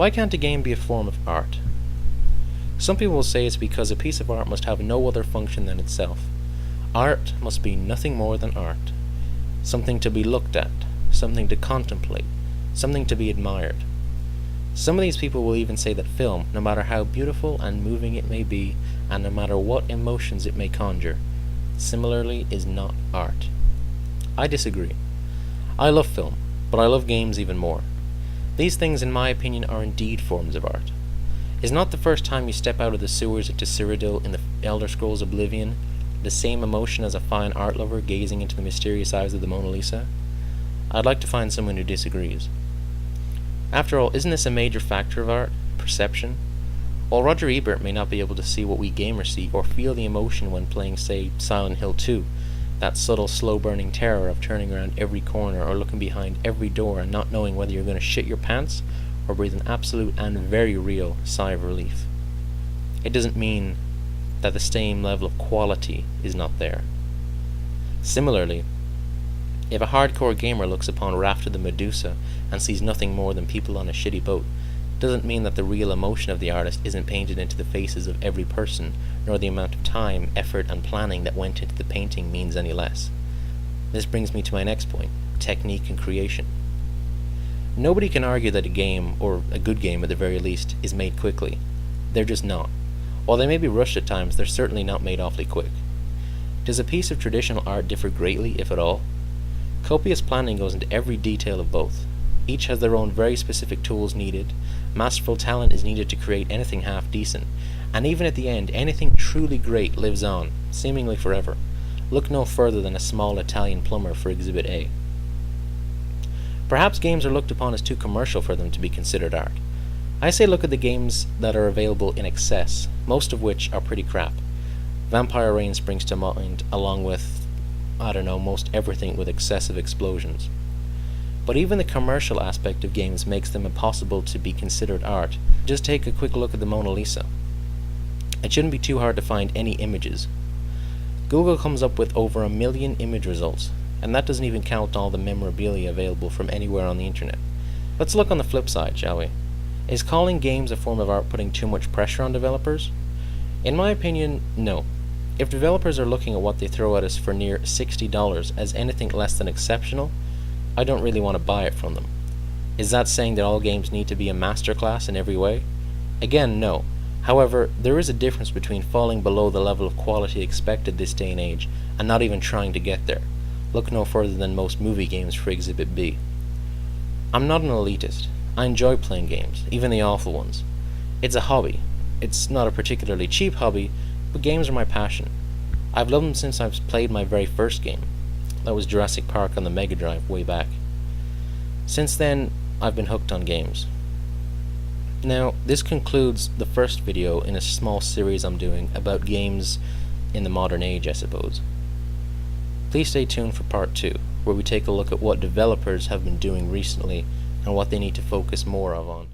Why can't a game be a form of art? Some people will say it's because a piece of art must have no other function than itself. Art must be nothing more than art. Something to be looked at, something to contemplate, something to be admired. Some of these people will even say that film, no matter how beautiful and moving it may be, and no matter what emotions it may conjure, similarly is not art. I disagree. I love film, but I love games even more. These things, in my opinion, are indeed forms of art. Is not the first time you step out of the sewers into Cyrodiil in the Elder Scrolls Oblivion the same emotion as a fine art lover gazing into the mysterious eyes of the Mona Lisa? I'd like to find someone who disagrees. After all, isn't this a major factor of art? Perception? While Roger Ebert may not be able to see what we gamers see or feel the emotion when playing, say, Silent Hill 2, that subtle, slow-burning terror of turning around every corner or looking behind every door and not knowing whether you're going to shit your pants or breathe an absolute and very real sigh of relief. It doesn't mean that the same level of quality is not there. Similarly, if a hardcore gamer looks upon Raft of the Medusa and sees nothing more than people on a shitty boat, doesn't mean that the real emotion of the artist isn't painted into the faces of every person, nor the amount of time, effort, and planning that went into the painting means any less. This brings me to my next point: technique and creation. Nobody can argue that a game, or a good game at the very least, is made quickly. They're just not. While they may be rushed at times, they're certainly not made awfully quick. Does a piece of traditional art differ greatly, if at all? Copious planning goes into every detail of both. Each has their own very specific tools needed. Masterful talent is needed to create anything half decent, and even at the end, anything truly great lives on, seemingly forever. Look no further than a small Italian plumber for Exhibit A. Perhaps games are looked upon as too commercial for them to be considered art. I say look at the games that are available in excess, most of which are pretty crap. Vampire Reign springs to mind, along with, most everything with excessive explosions. But even the commercial aspect of games makes them impossible to be considered art. Just take a quick look at the Mona Lisa. It shouldn't be too hard to find any images. Google comes up with over 1 million image results, and that doesn't even count all the memorabilia available from anywhere on the internet. Let's look on the flip side, shall we? Is calling games a form of art putting too much pressure on developers? In my opinion, no. If developers are looking at what they throw at us for near $60 as anything less than exceptional, I don't really want to buy it from them. Is that saying that all games need to be a masterclass in every way? Again, no. However, there is a difference between falling below the level of quality expected this day and age and not even trying to get there. Look no further than most movie games for Exhibit B. I'm not an elitist. I enjoy playing games, even the awful ones. It's a hobby. It's not a particularly cheap hobby, but games are my passion. I've loved them since I've played my very first game. That was Jurassic Park on the Mega Drive way back. Since then, I've been hooked on games. Now, this concludes the first video in a small series I'm doing about games in the modern age, I suppose. Please stay tuned for part 2, where we take a look at what developers have been doing recently and what they need to focus more on.